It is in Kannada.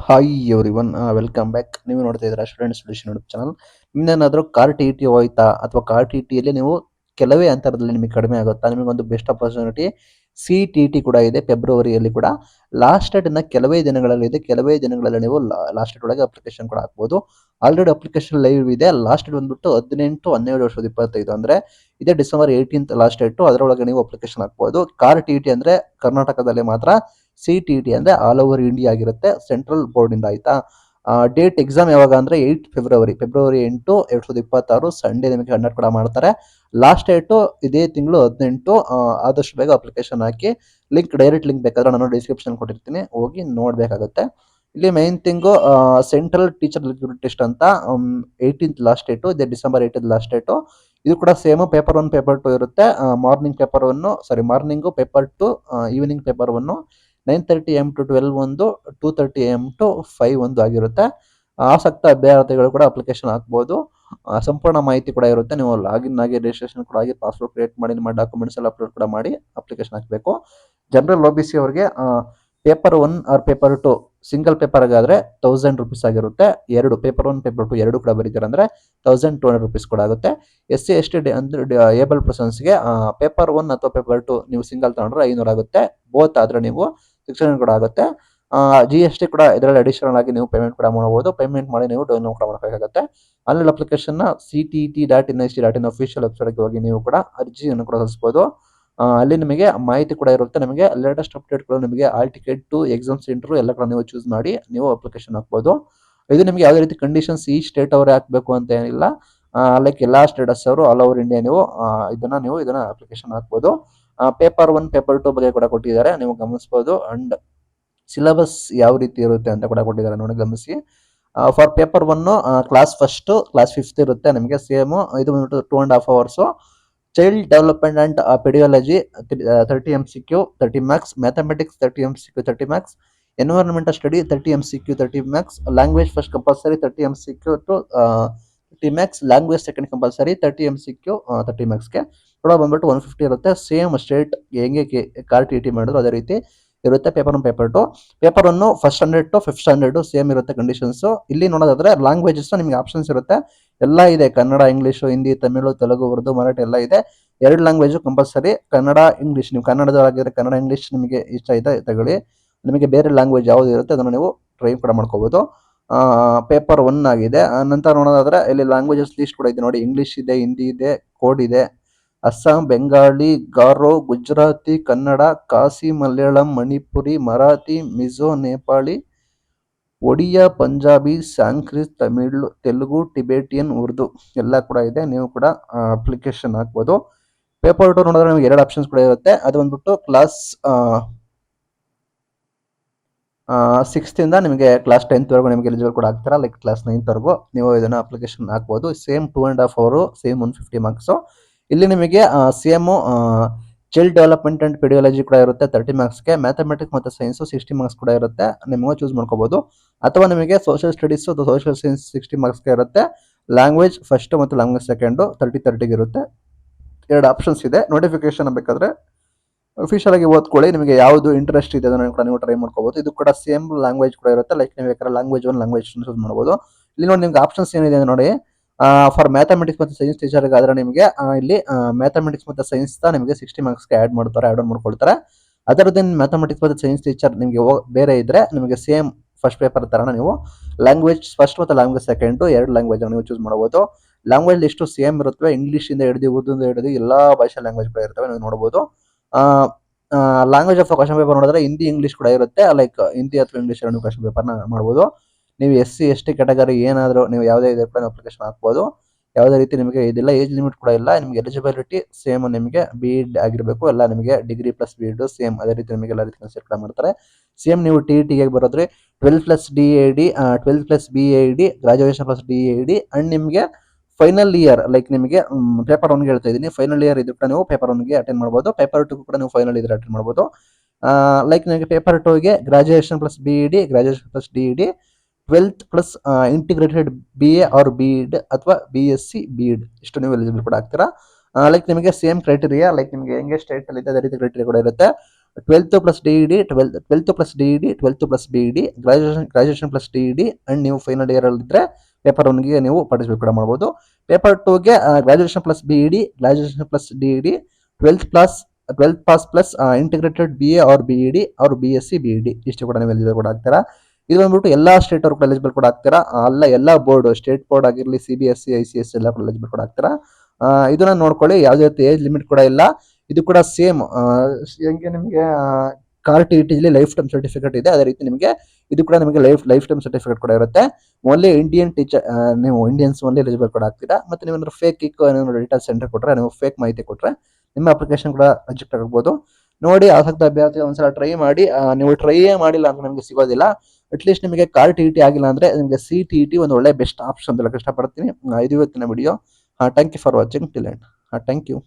Hi everyone welcome back. ನೀವು ನೋಡ್ತಾ ಇದ್ದೀರಾ ಸ್ಟೂಡೆಂಟ್ ಸೊಲ್ಯೂಷನ್ ಯೂಟ್ಯೂಬ್ ಚಾನಲ್. ನಿಮ್ದೇನಾದರೂ ಕಾರ್ ಟಿ ಟಿ ಹೋಯ್ತಾ ಅಥವಾ ಕಾರ್ ಟಿ ಟಿಯಲ್ಲಿ ನೀವು ಕೆಲವೇ ಅಂತರದಲ್ಲಿ ನಿಮಗೆ ಕಡಿಮೆ ಆಗುತ್ತಾ? ನಿಮಗೊಂದು best opportunity C T T ಕೂಡ ಇದೆ ಫೆಬ್ರವರಿಯಲ್ಲಿ ಕೂಡ. ಲಾಸ್ಟ್ ಡೇಟ್ ಕೆಲವೇ ದಿನಗಳಲ್ಲಿ ಇದೆ. ಕೆಲವೇ ದಿನಗಳಲ್ಲಿ ನೀವು ಲಾಸ್ಟ್ ಡೇಟ್ ಒಳಗೆ ಅಪ್ಲಿಕೇಶನ್ ಕೂಡ ಹಾಕ್ಬೋದು. ಆಲ್ರೆಡಿ ಅಪ್ಲಿಕೇಶನ್ ಲೈವ್ ಇದೆ. ಲಾಸ್ಟ್ ಡೇಟ್ ಬಂದ್ಬಿಟ್ಟು 18/12/2025 ಅಂದರೆ ಇದೇ ಡಿಸೆಂಬರ್ 18 ಲಾಸ್ಟ್ ಡೇಟು. ಅದರೊಳಗೆ ನೀವು ಅಪ್ಲಿಕೇಶನ್ ಹಾಕ್ಬೋದು. ಕಾರ್ ಟಿ ಟಿ ಅಂದರೆ ಕರ್ನಾಟಕದಲ್ಲಿ ಮಾತ್ರ, ಸಿ ಟಿ ಟಿ ಅಂದರೆ ಆಲ್ ಓವರ್ ಇಂಡಿಯಾ ಆಗಿರುತ್ತೆ ಸೆಂಟ್ರಲ್ ಬೋರ್ಡಿಂದ. ಆಯಿತಾ? ಡೇಟ್ ಎಕ್ಸಾಮ್ ಯಾವಾಗ ಅಂದರೆ 8 ಫೆಬ್ರವರಿ 8 2026 ಸಂಡೇ ನಿಮಗೆ ಕಂಡಕ್ಟ್ ಕೂಡ ಮಾಡ್ತಾರೆ. ಲಾಸ್ಟ್ ಡೇಟು ಇದೇ ತಿಂಗಳು 18. ಆದಷ್ಟು ಬೇಗ ಅಪ್ಲಿಕೇಶನ್ ಹಾಕಿ. ಡೈರೆಕ್ಟ್ ಲಿಂಕ್ ಬೇಕಾದ್ರೆ ನಾನು ಡಿಸ್ಕ್ರಿಪ್ಷನ್ ಕೊಟ್ಟಿರ್ತೀನಿ, ಹೋಗಿ ನೋಡಬೇಕಾಗುತ್ತೆ. ಇಲ್ಲಿ main thing central teacher eligibility test ಅಂತ 18th ಲಾಸ್ಟ್ ಡೇಟು, ಇದೆ ಡಿಸೆಂಬರ್ 8 ಲಾಸ್ಟ್ ಡೇಟು. ಇದು ಕೂಡ ಸೇಮ್ ಪೇಪರ್ 1 ಪೇಪರ್ 2 ಇರುತ್ತೆ. Morning paper 2, evening paper 1 9:30 AM to 12 ಒಂದು, 2:30 AM ಟು 5 ಒಂದು ಆಗಿರುತ್ತೆ. ಆಸಕ್ತ ಅಭ್ಯರ್ಥಿಗಳು ಕೂಡ ಅಪ್ಲಿಕೇಶನ್ ಹಾಕ್ಬೋದು. ಸಂಪೂರ್ಣ ಮಾಹಿತಿ ಕೂಡ ಇರುತ್ತೆ. ನೀವು ಲಾಗಿನ್ ಆಗಿ ರಿಜಿಸ್ಟ್ರೇಷನ್ ಕೂಡ ಆಗಿ ಪಾಸ್ವರ್ಡ್ ಕ್ರಿಯೇಟ್ ಮಾಡಿ ನಿಮ್ಮ ಡಾಕ್ಯುಮೆಂಟ್ಸ್ ಎಲ್ಲ ಅಪ್ಲೋಡ್ ಕೂಡ ಮಾಡಿ ಅಪ್ಲಿಕೇಶನ್ ಹಾಕಬೇಕು. ಜನರಲ್ OBC ಅವರಿಗೆ paper 1 or paper 2 single paper ಆಗಾದರೆ 1000 rupees ಆಗಿರುತ್ತೆ. ಎರಡು ಪೇಪರ್ 1 ಪೇಪರ್ 2 ಎರಡು ಕೂಡ ಬರೀತಾರೆ ಅಂದರೆ 1200 rupees ಕೂಡ ಆಗುತ್ತೆ. SC/ST ಅಂದರೆ ಏಬಲ್ ಪರ್ಸನ್ಸ್ಗೆ ಪೇಪರ್ 1 ಅಥವಾ ಪೇಪರ್ 2 ನೀವು ಸಿಂಗಲ್ ತಗೊಂಡ್ರೆ 500 ಆಗುತ್ತೆ. ಬೋತ್ ಆದರೆ ನೀವು 600 ಕೂಡ ಆಗುತ್ತೆ. GST ಕೂಡ ಇದರಲ್ಲಿ ಅಡಿಷನಲ್ ಆಗಿ ನೀವು ಪೇಮೆಂಟ್ ಕೂಡ ಮಾಡಬಹುದು. ಪೇಮೆಂಟ್ ಮಾಡಿ ನೀವು ಡೌನ್ಲೋಡ್ ಕೂಡ ಮಾಡಬೇಕಾಗುತ್ತೆ. ಆನ್ಲೈನ್ ಅಪ್ಲಿಕೇಶನ್ನ ctt.nic.in ಅಫಿಷಿಯಲ್ ವೆಬ್ಸೈಟ್ಗೆ ಹೋಗಿ ನೀವು ಕೂಡ ಅರ್ಜಿಯನ್ನು ಕೂಡ ಸಲ್ಲಿಸಬಹುದು. ಅಲ್ಲಿ ನಿಮಗೆ ಮಾಹಿತಿ ಕೂಡ ಇರುತ್ತೆ. ನಿಮಗೆ ಲೇಟೆಸ್ಟ್ ಅಪ್ಡೇಟ್ಗಳು, ನಿಮಗೆ hall ticket to exam centre ಎಲ್ಲ ಕೂಡ ನೀವು ಚೂಸ್ ಮಾಡಿ ನೀವು ಅಪ್ಲಿಕೇಶನ್ ಹಾಕ್ಬೋದು. ಇದು ನಿಮಗೆ ಯಾವುದೇ ರೀತಿ ಕಂಡೀಷನ್ಸ್ ಈ ಸ್ಟೇಟ್ ಅವರೇ ಹಾಕಬೇಕು ಅಂತ ಏನಿಲ್ಲ. ಲೈಕ್ ಎಲ್ಲ ಸ್ಟೇಟಸ್ ಅವರು ಆಲ್ ಓವರ್ ಇಂಡಿಯಾ ನೀವು ಇದನ್ನ ಅಪ್ಲಿಕೇಶನ್ ಹಾಕ್ಬೋದು. ಪೇಪರ್ 1 ಪೇಪರ್ 2 ಬಗ್ಗೆ ಕೂಡ ಕೊಟ್ಟಿದ್ದಾರೆ, ನೀವು ಗಮನಿಸಬಹುದು. ಅಂಡ್ ಸಿಲೆಬಸ್ ಯಾವ ರೀತಿ ಇರುತ್ತೆ ಅಂತ ಕೂಡ ಕೊಟ್ಟಿದ್ದಾರೆ, ನೋಡಿ ಗಮನಿಸಿ. For paper 1 class first class 5th ಇರುತ್ತೆ ನಿಮಗೆ. ಸೇಮ್ ಇದು ಬಂದ್ಬಿಟ್ಟು 2.5 hours. Child development and pedagogy 30 MCQ 30 marks, mathematics 30 MCQ 30 marks, environmental study 30 MCQ 30 marks, language first compulsory 30 MCQ to 30 marks, language second compulsory 30 MCQ 30 marksಗೆ ಕೂಡ ಬಂದ್ಬಿಟ್ಟು 150 ಇರುತ್ತೆ. ಸೇಮ್ ಸ್ಟೇಟ್ ಹೆಂಗೆ ಕಾರ್ ಟಿ ಟಿ ಮಾಡಿದ್ರು ಅದೇ ರೀತಿ ಇರುತ್ತೆ. Paper 1 paper 2 paper 1 first standard to 5th standard same ಇರುತ್ತೆ ಕಂಡೀಷನ್ಸ್. ಇಲ್ಲಿ ನೋಡೋದಾದ್ರೆ ಲ್ಯಾಂಗ್ವೇಜಸ್ ನಿಮಗೆ ಆಪ್ಷನ್ಸ್ ಇರುತ್ತೆ, ಎಲ್ಲ ಇದೆ. ಕನ್ನಡ, ಇಂಗ್ಲೀಷು, ಹಿಂದಿ, ತಮಿಳು, ತೆಲುಗು, ಉರ್ದು, ಮರಾಠಿ ಎಲ್ಲ ಇದೆ. ಎರಡು ಲ್ಯಾಂಗ್ವೇಜು ಕಂಪಲ್ಸರಿ, ಕನ್ನಡ, ಇಂಗ್ಲೀಷ್. ನೀವು ಕನ್ನಡದವರಾಗಿದ್ದರೆ ಕನ್ನಡ, ಇಂಗ್ಲೀಷ್ ನಿಮಗೆ ಇಷ್ಟ ಇದೆ ತಗೊಳ್ಳಿ. ನಿಮಗೆ ಬೇರೆ ಲ್ಯಾಂಗ್ವೇಜ್ ಯಾವುದು ಇರುತ್ತೆ ಅದನ್ನು ನೀವು ಟ್ರೈ ಕೂಡ ಮಾಡ್ಕೋಬೋದು. ಪೇಪರ್ 1 ಆಗಿದೆ. ನಂತರ ನೋಡೋದಾದ್ರೆ ಇಲ್ಲಿ ಲ್ಯಾಂಗ್ವೇಜಸ್ ಲಿಸ್ಟ್ ಕೂಡ ಇದೆ ನೋಡಿ. ಇಂಗ್ಲೀಷ್ ಇದೆ, ಹಿಂದಿ ಇದೆ, ಕೋಡ್ ಇದೆ, ಅಸ್ಸಾಂ, ಬೆಂಗಾಳಿ, ಗಾರೋ, ಗುಜರಾತಿ, ಕನ್ನಡ, ಕಾಸಿ, ಮಲಯಾಳಂ, ಮಣಿಪುರಿ, ಮರಾಠಿ, ಮಿಜೋ, ನೇಪಾಳಿ, ಒಡಿಯಾ, ಪಂಜಾಬಿ, ಸಾಂಸ್ಕ್ರಿಟ್, ತಮಿಳ್, ತೆಲುಗು, ಟಿಬೇಟಿಯನ್, ಉರ್ದು ಎಲ್ಲ ಕೂಡ ಇದೆ. ನೀವು ಕೂಡ ಅಪ್ಲಿಕೇಶನ್ ಹಾಕ್ಬೋದು. ಪೇಪರ್ 2 ನೋಡಿದ್ರೆ ನಿಮಗೆ ಎರಡು ಆಪ್ಷನ್ಸ್ ಕೂಡ ಇರುತ್ತೆ. ಅದು ಬಂದ್ಬಿಟ್ಟು ಕ್ಲಾಸ್ 6th ಇಂದ ನಿಮಗೆ ಕ್ಲಾಸ್ 10th ವರೆಗೂ ನಿಮಗೆ ಎಲಿಜಿಬಲ್ ಕೂಡ ಆಗ್ತೀರಾ. ಲೈಕ್ ಕ್ಲಾಸ್ 9th ವರೆಗೂ ನೀವು ಇದನ್ನು ಅಪ್ಲಿಕೇಶನ್ ಹಾಕ್ಬೋದು. Same 2.5 hour, same 150 marks. ಇಲ್ಲಿ ನಿಮಗೆ ಸೇಮ್ ಚೈಲ್ಡ್ ಡೆವಲಪ್ಮೆಂಟ್ ಅಂಡ್ ಪೆಡಿಯಾಲಜಿ ಕೂಡ ಇರುತ್ತೆ 30 marksಗೆ. ಮ್ಯಾಥಮೆಟಿಕ್ಸ್ ಮತ್ತು ಸೈನ್ಸ್ 60 marks ಕೂಡ ಇರುತ್ತೆ. ನಿಮಗೆ ಚೂಸ್ ಮಾಡ್ಕೋಬಹುದು. ಅಥವಾ ನಿಮಗೆ ಸೋಷಿಯಲ್ ಸ್ಟಡೀಸ್ ಅಥವಾ ಸೋಷಿಯಲ್ ಸೈನ್ಸ್ 60 marksಗೆ ಇರುತ್ತೆ. ಲ್ಯಾಂಗ್ವೇಜ್ ಫಸ್ಟ್ ಮತ್ತು ಲ್ಯಾಂಗ್ವೇಜ್ ಸೆಕೆಂಡ್ 30 ಇರುತ್ತೆ. ಎರಡು ಆಪ್ಷನ್ಸ್ ಇದೆ. ನೋಟಿಫಿಕೇಶನ್ ಬೇಕಾದ್ರೆ ಅಫಿಷಿಯಲ್ ಆಗಿ ಓದ್ಕೊಳ್ಳಿ. ನಿಮಗೆ ಯಾವುದು ಇಂಟ್ರೆಸ್ಟ್ ಇದೆ ಅದನ್ನು ಕೂಡ ನೀವು ಟ್ರೈ ಮಾಡ್ಕೋಬಹುದು. ಇದು ಕೂಡ ಸೇಮ್ ಲ್ಯಾಂಗ್ವೇಜ್ ಕೂಡ ಇರುತ್ತೆ. ಲೈಕ್ ನೀವು ಬೇಕಾದ್ರೆ ಲ್ಯಾಂಗ್ವೇಜ್ 1 ಲ್ಯಾಂಗ್ವೇಜ್ 2 ಚೂಸ್ ಮಾಡ್ಬೋದು. ಇಲ್ಲಿ ನೋಡಿ ನಿಮ್ಗೆ ಆಪ್ಷನ್ಸ್ ಏನಿದೆ ನೋಡಿ. ಫಾರ್ ಮ್ಯಾಥಮೆಟಿಕ್ಸ್ ಮತ್ತು ಸೈನ್ಸ್ ಟೀಚರ್ಗೆ ಆದರೆ ನಿಮಗೆ ಇಲ್ಲಿ ಮ್ಯಾಥಮೆಟಿಕ್ಸ್ ಮತ್ತು ಸೈನ್ಸ್ ನಿಮಗೆ 60 marksಗೆ ಆ್ಯಡ್ ಆನ್ ಮಾಡ್ಕೊಳ್ತಾರೆ. ಅದರದ್ದು ಮ್ಯಾಥಮೆಟಿಕ್ಸ್ ಮತ್ತು ಸೈನ್ಸ್ ಟೀಚರ್ ನಿಮಗೆ ಬೇರೆ ಇದ್ರೆ ನಿಮಗೆ ಸೇಮ್ ಫಸ್ಟ್ ಪೇಪರ್ ಥರನ ನೀವು ಲ್ಯಾಂಗ್ವೇಜ್ ಫಸ್ಟ್ ಮತ್ತು ಲ್ಯಾಂಗ್ವೇಜ್ ಸೆಕೆಂಡ್ ಎರಡು ಲ್ಯಾಂಗ್ವೇಜ್ ನೀವು ಚೂಸ್ ಮಾಡ್ಬೋದು. ಲ್ಯಾಂಗ್ವೇಜ್ ಲಿಸ್ಟು ಸೇಮ್ ಇರುತ್ತವೆ. ಇಂಗ್ಲೀಷಿಂದ ಹಿಡಿದು ಉರ್ದುಂದ ಹಿಡಿದು ಎಲ್ಲ ಭಾಷೆ ಲ್ಯಾಂಗ್ವೇಜ್ ಕೂಡ ಇರ್ತವೆ, ನೀವು ನೋಡ್ಬೋದು. ಲ್ಯಾಂಗ್ವೇಜ್ ಆಫ್ ಕ್ವಶನ್ ಪೇಪರ್ ನೋಡಿದ್ರೆ ಹಿಂದಿ, ಇಂಗ್ಲೀಷ್ ಕೂಡ ಇರುತ್ತೆ. ಲೈಕ್ ಹಿಂದಿ ಅಥವಾ ಇಂಗ್ಲೀಷ್ ಎರಡು ಕ್ವಶನ್ ಪೇಪರ್ನ ಮಾಡ್ಬೋದು. ನೀವು SC/ST ಕ್ಯಾಟಗರಿ ಏನಾದರೂ ನೀವು ಯಾವುದೇ ಇದೆ ಕೂಡ ಅಪ್ಲಿಕೇಶನ್ ಹಾಕ್ಬೋದು. ಯಾವುದೇ ರೀತಿ ನಿಮಗೆ ಇದಿಲ್ಲ, ಏಜ್ ಲಿಮಿಟ್ ಕೂಡ ಇಲ್ಲ. ನಿಮಗೆ ಎಲಿಜಿಬಿಲಿಟಿ ಸೇಮ್, ನಿಮಗೆ BEd ಆಗಿರಬೇಕು. ಎಲ್ಲ ನಿಮಗೆ ಡಿಗ್ರಿ ಪ್ಲಸ್ BEd ಸೇಮ್ ಅದೇ ರೀತಿ ನಿಮಗೆ ಎಲ್ಲ ರೀತಿ ಕನ್ಸಿಡರ್ ಕೂಡ ಮಾಡ್ತಾರೆ. ಸೇಮ್ ನೀವು TETಗೆ ಬರೋದ್ರೆ 12 + DED 12 + BEd graduation plus DED and ನಿಮಗೆ ಫೈನಲ್ ಇಯರ್. ಲೈಕ್ ನಿಮಗೆ ಪೇಪರ್ 1ಗೆ ಹೇಳ್ತಾ ಇದ್ದೀನಿ, ಫೈನಲ್ ಇಯರ್ ಇದು ಕೂಡ ನೀವು ಪೇಪರ್ 1ಗೆ ಅಟೆಂಡ್ ಮಾಡ್ಬೋದು. ಪೇಪರ್ 2 ಕೂಡ ನೀವು ಫೈನಲ್ ಇದ್ರೆ ಅಟೆಂಡ್ ಮಾಡ್ಬೋದು. ಲೈಕ್ ನಿಮಗೆ ಪೇಪರ್ 2ಗೆ graduation plus BEd graduation plus DED 12th plus integrated BA or BEd ಅಥವಾ BSc BEd ಇಷ್ಟು ನೀವು ಎಲಿಜಿಬಲ್ ಕೂಡ ಆಗ್ತೀರಾ. ಲೈಕ್ ನಿಮಗೆ ಸೇಮ್ ಕ್ರೈಟೀರಿಯಾ, ಲೈಕ್ ನಿಮಗೆ ಹೆಂಗೆ ಸ್ಟೇಟಲ್ಲಿ ಇದೆ ಅದೇ ರೀತಿ ಕ್ರೈಟೀರಿಯಾ ಕೂಡ ಇರುತ್ತೆ. Twelfth plus D E D, twelfth plus D E D, twelfth plus B E D, graduation plus D E D and ನೀವು ಫೈನಲ್ ಇಯರ್ ಅಲ್ಲಿ ಇದ್ರೆ ಪೇಪರ್ ಒನ್ಗೆ ನೀವು ಪಾರ್ಟಿಸಿಪೇಟ್ ಕೂಡ ಮಾಡ್ಬೋದು. ಪೇಪರ್ ಟೂಗೆ graduation plus B E D, graduation plus D E D, twelfth plus twelfth pass plus integrated B A or B E D ಅವ್ರ B S C B E D ಇಷ್ಟು ಕೂಡ ನೀವು ಎಲಿಜಿಬಲ್ ಕೂಡ ಆಗ್ತೀರಾ. ಇದು ಬಂದ್ಬಿಟ್ಟು ಎಲ್ಲಾ ಸ್ಟೇಟ್ ಅವ್ರು ಕೂಡ ಎಲಿಜಿಬಲ್ ಕೂಡ ಆಗ್ತೀರಾ. ಅಲ್ಲ ಎಲ್ಲಾ ಬೋರ್ಡ್, ಸ್ಟೇಟ್ ಬೋರ್ಡ್ ಆಗಿರಲಿ, C B S C, I C S ಎಲ್ಲ ಕೂಡ ಎಲಿಜಿಬಲ್ ಕೂಡ ಆಗ್ತೀರಾ. ಇದನ್ನ ನೋಡ್ಕೊಳ್ಳಿ, ಯಾವುದೇ ರೀತಿ ಏಜ್ ಲಿಮಿಟ್ ಕೂಡ ಇಲ್ಲ. ಇದು ಕೂಡ ಸೇಮ್ ಹೆಂಗೆ ನಿಮಗೆ car T T life time certificate ಇದೆ, ಅದೇ ರೀತಿ ನಿಮಗೆ ಇದು ಕೂಡ ನಿಮಗೆ ಲೈಫ್ ಟೈಮ್ ಸರ್ಟಿಫಿಕೇಟ್ ಕೂಡ ಇರುತ್ತೆ. ಓನ್ಲಿ ಇಂಡಿಯನ್ ಟೀಚರ್, ನೀವು ಇಂಡಿಯನ್ಸ್ ಓನ್ಲಿ ಎಲಿಜಿಬಲ್ ಕೂಡ ಆಗ್ತೀರಾ. ಮತ್ತೆ ನೀವು ಫೇಕ್ ಏನಾದ್ರು ಡೇಟಾ ಸೆಂಟರ್ ಕೊಟ್ಟರೆ, ನೀವು ಫೇಕ್ ಮಾಹಿತಿ ಕೊಟ್ಟರೆ ನಿಮ್ಮ ಅಪ್ಲಿಕೇಶನ್ ಕೂಡ ರಿಜೆಕ್ಟ್ ಆಗಬಹುದು. ನೋಡಿ, ಆಸಕ್ತ ಅಭ್ಯರ್ಥಿ ಒಂದ್ಸಲ ಟ್ರೈ ಮಾಡಿ. ನೀವು ಟ್ರೈಯೇ ಮಾಡಿಲ್ಲ ಅಂದ್ರೆ ನಿಮಗೆ ಸಿಗೋದಿಲ್ಲ. ಅಟ್ಲೀಸ್ಟ್ ನಿಮಗೆ ಕಾರ್ ಟಿ ಟಿ ಆಗಿಲ್ಲ ಅಂದ್ರೆ ನಿಮಗೆ ಸಿ ಟಿ ಟಿ ಒಂದು ಒಳ್ಳೆ ಬೆಸ್ಟ್ ಆಪ್ಷನ್ ಅಂತ ಹೇಳಕ್ ಇಷ್ಟಪಡ್ತೀನಿ. ಇದು ಇವತ್ತಿನ video. Thank you for watching till end. Thank you.